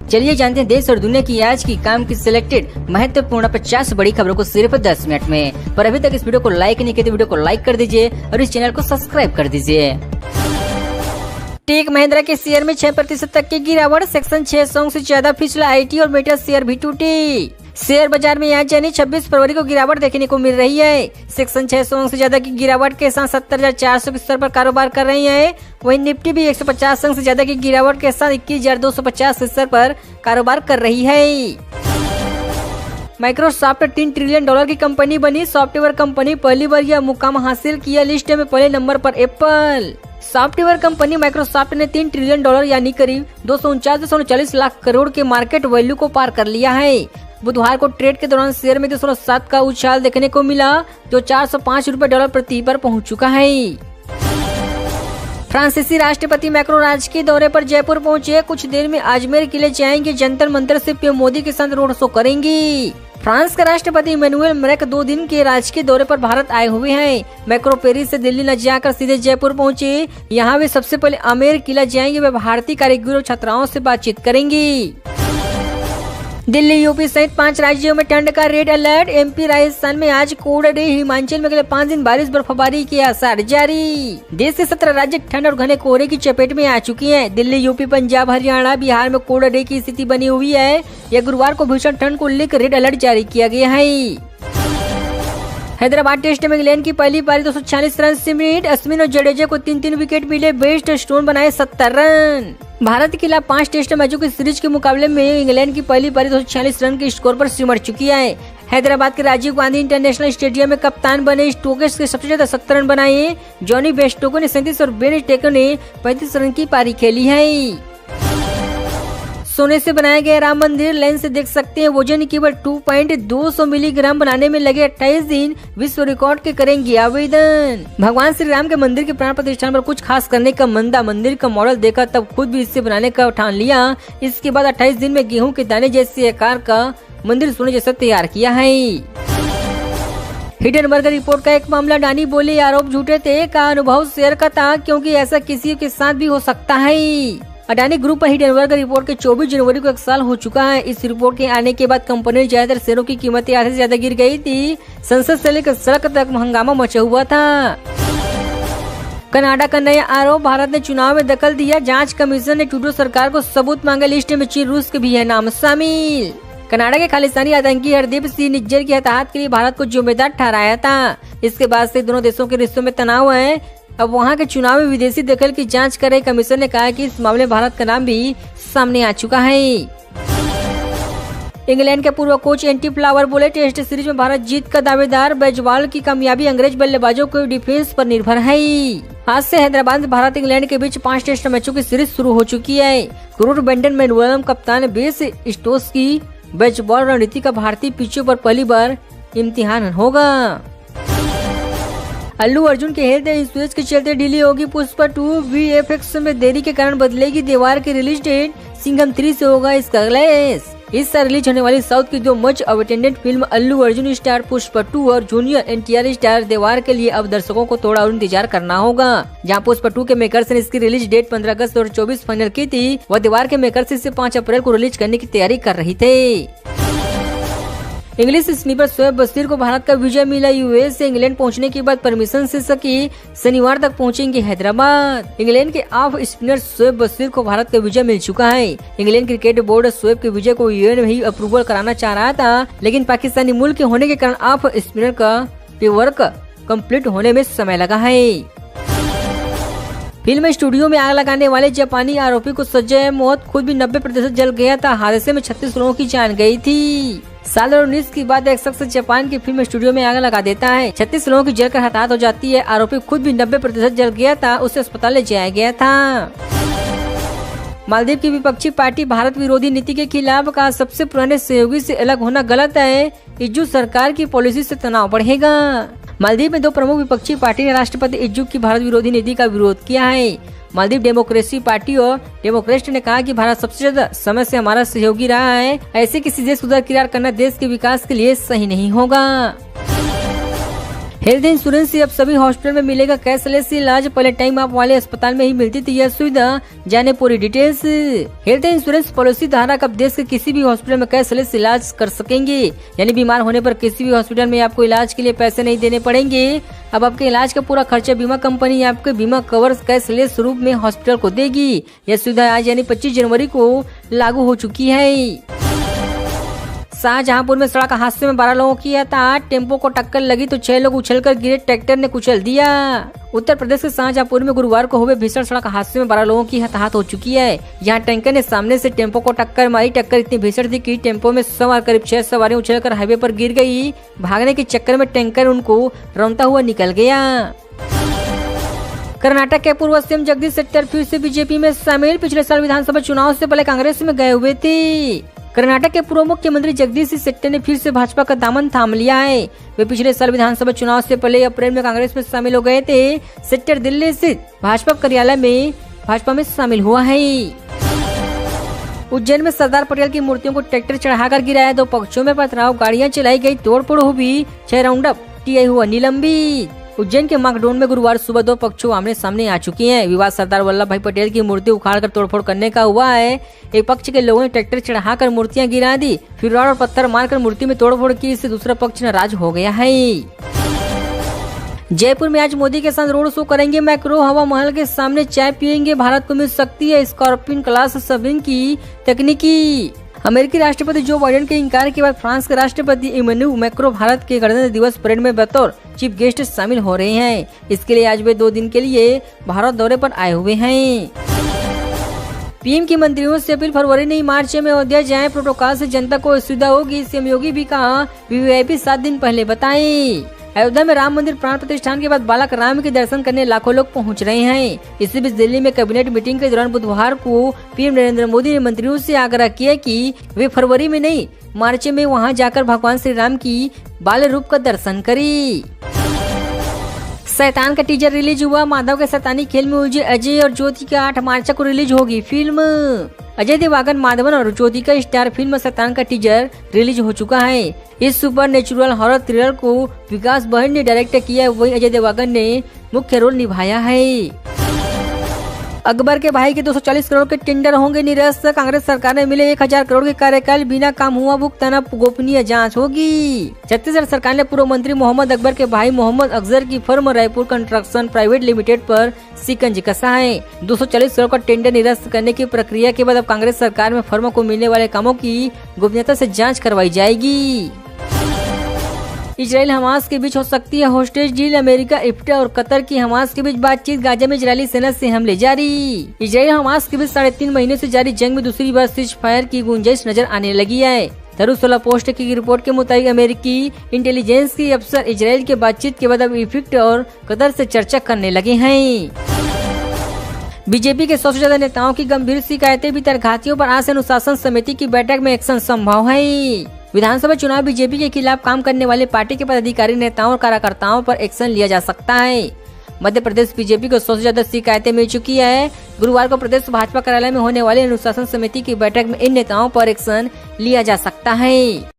चलिए जानते हैं देश और दुनिया की आज की काम की सिलेक्टेड महत्वपूर्ण 50 बड़ी खबरों को सिर्फ 10 मिनट में। पर अभी तक इस वीडियो को लाइक नहीं किया तो वीडियो को लाइक कर दीजिए और इस चैनल को सब्सक्राइब कर दीजिए। टेक महिंद्रा के शेयर में 6% तक की गिरावट, सेक्शन 600 से ज्यादा फिसला आईटी और मेटा शेयर भी टूटी। शेयर बाजार में आज यानी 26 फरवरी को गिरावट देखने को मिल रही है। सेक्शन 600 से ज्यादा की गिरावट के साथ 70,400 के स्तर पर कारोबार कर रही है। वहीं निफ्टी भी 150 अंक से ज्यादा की गिरावट के साथ 21,250 के स्तर पर कारोबार कर रही है। माइक्रोसॉफ्ट $3 ट्रिलियन की कंपनी बनी। सॉफ्टवेयर कंपनी पहली बार यह मुकाम हासिल किया। लिस्ट में पहले नंबर पर एप्पल। सॉफ्टवेयर कंपनी माइक्रोसॉफ्ट ने $3 ट्रिलियन यानी करीब 249.39 लाख करोड़ के मार्केट वैल्यू को पार कर लिया है। बुधवार को ट्रेड के दौरान शेयर में 2.7 का उछाल देखने को मिला, जो $405 प्रति पर पहुंच चुका है। फ्रांसीसी राष्ट्रपति मैक्रोन राजकीय दौरे पर जयपुर पहुंचे। कुछ देर में अजमेर किले जाएंगे। जंतर मंतर से पीएम मोदी के साथ रोड शो करेंगी। फ्रांस के राष्ट्रपति इमैनुअल मैक्रों 2 दिन के राजकीय दौरे पर भारत आए हुए हैं। मैक्रों पेरिस से दिल्ली न जाकर सीधे जयपुर पहुंचे। यहाँ वे सबसे पहले आमेर किला जाएंगे। वे भारतीय कारीगरों और छात्राओं से बातचीत करेंगी। दिल्ली, यूपी सहित 5 राज्यों में ठंड का रेड अलर्ट। एमपी, राजस्थान में आज कोल्ड डे। हिमाचल में अगले 5 दिन बारिश बर्फबारी के आसार जारी। देश के 17 राज्य ठंड और घने कोहरे की चपेट में आ चुकी हैं। दिल्ली, यूपी, पंजाब, हरियाणा, बिहार में कोल्ड डे की स्थिति बनी हुई है। यह गुरुवार को भीषण ठंड को लेकर रेड अलर्ट जारी किया गया है। हैदराबाद टेस्ट में इंग्लैंड की पहली पारी 246 रन से मिली। अश्विन और जडेजा को 3-3 विकेट मिले। बेस्ट स्टोन बनाए 70 रन। भारत के खिलाफ 5 टेस्ट मैचों की सीरीज के मुकाबले में इंग्लैंड की पहली पारी 246 रन के स्कोर पर सिमट चुकी है। हैदराबाद के राजीव गांधी इंटरनेशनल स्टेडियम में कप्तान बने स्टोक्स के सबसे ज्यादा 70 रन बनाए। जॉनी बेस्टोको ने 37 और बेन स्टेको ने 35 रन की पारी खेली है। सोने से बनाया गया राम मंदिर लेंस से देख सकते हैं। वजन केवल 2.2 मिलीग्राम बनाने में लगे 28 दिन। विश्व रिकॉर्ड के करेंगे आवेदन। भगवान श्री राम के मंदिर के प्राण प्रतिष्ठान पर कुछ खास करने का मंदा। मंदिर का मॉडल देखा तब खुद भी इससे बनाने का ठान लिया। इसके बाद 28 दिन में गेहूं के दाने जैसे आकार का मंदिर सोने जैसा तैयार किया है। हिडेनबर्ग रिपोर्ट का एक मामला। डानी बोले आरोप झूठे थे, का अनुभव शेयर का था क्योंकि ऐसा किसी के साथ भी हो सकता है। अडानी ग्रुप पर हिडेनबर्ग रिपोर्ट के 24 जनवरी को 1 साल हो चुका है। इस रिपोर्ट के आने के बाद कंपनी के ज्यादातर शेयरों की कीमतें आधे से ज्यादा गिर गई थी। संसद से लेकर सड़क तक हंगामा मचा हुआ था। कनाडा का नया आरोप। भारत ने चुनाव में दखल दिया। जांच कमीशन ने ट्रूडो सरकार को सबूत मांगे। लिस्ट में चीन, रूस के भी है नाम शामिल। कनाडा के खालिस्तानी आतंकी हरदीप सिंह निज्जर की हताहत के लिए भारत को जिम्मेदार ठहराया था। इसके बाद से दोनों देशों के रिश्तों में तनाव है। अब वहां के चुनाव में विदेशी दखल की जांच कर रहे कमीशन ने कहा कि इस मामले में भारत का नाम भी सामने आ चुका है। इंग्लैंड के पूर्व कोच एंटी फ्लावर बोले टेस्ट सीरीज में भारत जीत का दावेदार। बैजवाल की कामयाबी अंग्रेज बल्लेबाजों के डिफेंस पर निर्भर है। आज से हैदराबाद में भारत इंग्लैंड के बीच 5 टेस्ट मैचों की सीरीज शुरू हो चुकी है। क्रूर बेंडन मैनुअल कप्तान बेस स्टोक्स की बैजबॉल रणनीति का भारतीय पिचों पर पहली बार इम्तिहान होगा। अल्लू अर्जुन के हेल्थ इंश्योरेंस के चलते डिले होगी पुष्पा 2। VFX में देरी के कारण बदलेगी देवार की रिलीज डेट। सिंघम 3 से होगा इसका रिलीज। इस साल रिलीज होने वाली साउथ की 2 much अवेटेंडेड film Allu Arjun star Pushpa 2 और जूनियर NTR स्टार देवार के लिए अब दर्शकों को थोड़ा और इंतजार करना होगा। जहां पुष्पा 2 के मेकर्स ने इसकी रिलीज डेट 15 अगस्त 2024 फाइनल की थी, वह देवार के मेकर्स इसे 5 अप्रैल को रिलीज करने की तैयारी कर रही थे। इंग्लिश स्नीपर शोएब बशीर को भारत का वीजा मिला। यूएस से इंग्लैंड पहुंचने के बाद परमिशन से सकी शनिवार तक पहुंचेंगे हैदराबाद। इंग्लैंड के ऑफ स्पिनर शोएब बशीर को भारत का वीजा मिल चुका है। इंग्लैंड क्रिकेट बोर्ड शोएब के वीजा को यूएन में ही अप्रूवल कराना चाह रहा था, लेकिन पाकिस्तानी मुल्क के होने के कारण ऑफ स्पिनर का पेवर्क कंप्लीट होने में समय लगा है। फिल्म स्टूडियो में आग लगाने वाले जापानी आरोपी को सजा है मौत। खुद भी 90% जल गया था। हादसे में 36 लोगों की जान गई थी। साल 2019 की बात एक शख्स जापान की फिल्म स्टूडियो में आग लगा देता है। 36 लोगों की जलकर हताहत हो जाती है। आरोपी खुद भी 90% जल गया था। उसे अस्पताल ले जाया गया था। मालदीव की विपक्षी पार्टी भारत विरोधी नीति के खिलाफ कहा सबसे पुराने सहयोगी से अलग होना गलत है। इज्जू सरकार की पॉलिसी से तनाव बढ़ेगा। मालदीव में 2 प्रमुख विपक्षी पार्टी ने राष्ट्रपति इज्जुक की भारत विरोधी नीति का विरोध किया है। मालदीव डेमोक्रेसी पार्टी और डेमोक्रेट ने कहा कि भारत सबसे ज्यादा समय से हमारा सहयोगी रहा है। ऐसे किसी देश को दरकिनार करना देश के विकास के लिए सही नहीं होगा। हेल्थ इंश्योरेंस से अब सभी हॉस्पिटल में मिलेगा कैशलेस इलाज। पहले टाइम आप वाले अस्पताल में ही मिलती थी यह सुविधा, जाने पूरी डिटेल्स। हेल्थ इंश्योरेंस पॉलिसी धारक अब देश के किसी भी हॉस्पिटल में कैशलेस इलाज कर सकेंगे, यानी बीमार होने पर किसी भी हॉस्पिटल में आपको इलाज के लिए पैसे नहीं देने पड़ेंगे। अब आपके इलाज का पूरा खर्चा बीमा कंपनी आपके बीमा कवर कैशलेस रूप में हॉस्पिटल को देगी। यह सुविधा आज यानी 25 जनवरी को लागू हो चुकी है। शाहजहांपुर में सड़क हादसे में 12 लोगों की हताहत। टेम्पो को टक्कर लगी तो 6 लोग उछलकर गिरे, ट्रैक्टर ने कुचल दिया। उत्तर प्रदेश के शाहजहांपुर में गुरुवार को हुए भीषण सड़क हादसे में 12 लोगों की हताहत हो चुकी है। यहाँ टैंकर ने सामने से टेम्पो को टक्कर मारी। टक्कर इतनी भीषण थी कि टेम्पो में सवार करीब 6 सवारियां उछलकर हाईवे पर गिर गई। भागने के चक्कर में टैंकर उनको रौंदता हुआ निकल गया। कर्नाटक के पूर्व सीएम जगदीश शेट्टर फिर से बीजेपी में शामिल। पिछले साल विधानसभा चुनाव से पहले कांग्रेस में गए हुए थे। कर्नाटक के पूर्व मुख्यमंत्री जगदीश शेट्टर ने फिर से भाजपा का दामन थाम लिया है। वे पिछले साल विधानसभा चुनाव से पहले अप्रैल में कांग्रेस में शामिल हो गए थे। शेट्टर दिल्ली स्थित भाजपा कार्यालय में भाजपा में शामिल हुआ है। उज्जैन में सरदार पटेल की मूर्तियों को ट्रैक्टर चढ़ाकर गिराया। 2 पक्षों में पथराव, गाड़ियां चलाई गई, तोड़फोड़ हुई, 6 राउंड अप टीआई हुआ निलंबित। उज्जैन के माकडोन में गुरुवार सुबह 2 पक्षों आमने सामने आ चुकी हैं। विवाद सरदार वल्लभ भाई पटेल की मूर्ति उखाड़कर तोड़फोड़ करने का हुआ है। एक पक्ष के लोगों ने ट्रैक्टर चढ़ाकर मूर्तियां गिरा दी, फिर रॉड और पत्थर मारकर मूर्ति में तोड़फोड़ की। इससे दूसरा पक्ष नाराज हो गया है। जयपुर में आज मोदी के साथ रोड शो करेंगे मैक्रो। हवा महल के सामने चाय पियेंगे। भारत को मिल सकती है स्कॉर्पियन क्लास सबमरीन की तकनीकी। अमेरिकी राष्ट्रपति जो बाइडेन के इंकार के बाद फ्रांस के राष्ट्रपति इमैनुअल मैक्रों भारत के गणतंत्र दिवस परेड में बतौर चीफ गेस्ट शामिल हो रहे हैं। इसके लिए आज वे 2 दिन के लिए भारत दौरे पर आए हुए हैं। पीएम की मंत्रियों से अपील, फरवरी नहीं मार्च में अयोध्या जाएं, प्रोटोकॉल से जनता को सुविधा होगी। सीएम योगी भी कहा, वीवीआईपी 7 दिन पहले बताएं। अयोध्या में राम मंदिर प्राण प्रतिष्ठान के बाद बालक राम के दर्शन करने लाखों लोग पहुंच रहे हैं। इसी बीच दिल्ली में कैबिनेट मीटिंग के दौरान बुधवार को पीएम नरेंद्र मोदी ने मंत्रियों से आग्रह किया कि वे फरवरी में नहीं मार्च में वहां जाकर भगवान श्री राम की बाल रूप का दर्शन करें। शैतान का टीजर रिलीज हुआ। माधव के शैतानी खेल में उलझे अजय और ज्योति का 8 मार्च को रिलीज होगी फिल्म। अजय देवगन, माधवन और ज्योति का स्टार फिल्म शैतान का टीजर रिलीज हो चुका है। इस सुपर नेचुरल हॉरर थ्रिलर को विकास बहन ने डायरेक्ट किया, वही अजय देवगन ने मुख्य रोल निभाया है। अकबर के भाई के 240 करोड़ के टेंडर होंगे निरस्त। कांग्रेस सरकार ने मिले 1000 करोड़ के कार्यकाल बिना काम हुआ भुगतान, गोपनीय जांच होगी। छत्तीसगढ़ सरकार ने पूर्व मंत्री मोहम्मद अकबर के भाई मोहम्मद अफजर की firm Raipur construction private limited पर शिकंज कसा है। 240 करोड़ का टेंडर निरस्त करने की प्रक्रिया के बाद अब कांग्रेस सरकार में फर्म को मिलने वाले कामों की गोपनीयता से जाँच करवाई जाएगी। इजराइल हमास के बीच हो सकती है होस्टेज डील। अमेरिका, इफ्ट और कतर की हमास के बीच बातचीत। गाजा में इजरायली सेना से हमले जारी। इजराइल हमास के बीच 3.5 महीने से जारी जंग में दूसरी बार सीज फायर की गुंजाइश नजर आने लगी है। जेरूसलम पोस्ट की रिपोर्ट के मुताबिक अमेरिकी इंटेलिजेंस के अफसर इजराइल के बातचीत के बाद अब इजिप्ट और कतर से चर्चा करने लगे हैं। बीजेपी के 100 से ज्यादा नेताओं की गंभीर शिकायतें। वितरघातियों पर आज अनुशासन समिति की बैठक में एक्शन संभव है। विधानसभा चुनाव बीजेपी के खिलाफ काम करने वाले पार्टी के पदाधिकारी, नेताओं और कार्यकर्ताओं पर एक्शन लिया जा सकता है। मध्य प्रदेश बीजेपी को 100 से ज्यादा शिकायतें मिल चुकी है। गुरुवार को प्रदेश भाजपा कार्यालय में होने वाली अनुशासन समिति की बैठक में इन नेताओं पर एक्शन लिया जा सकता है।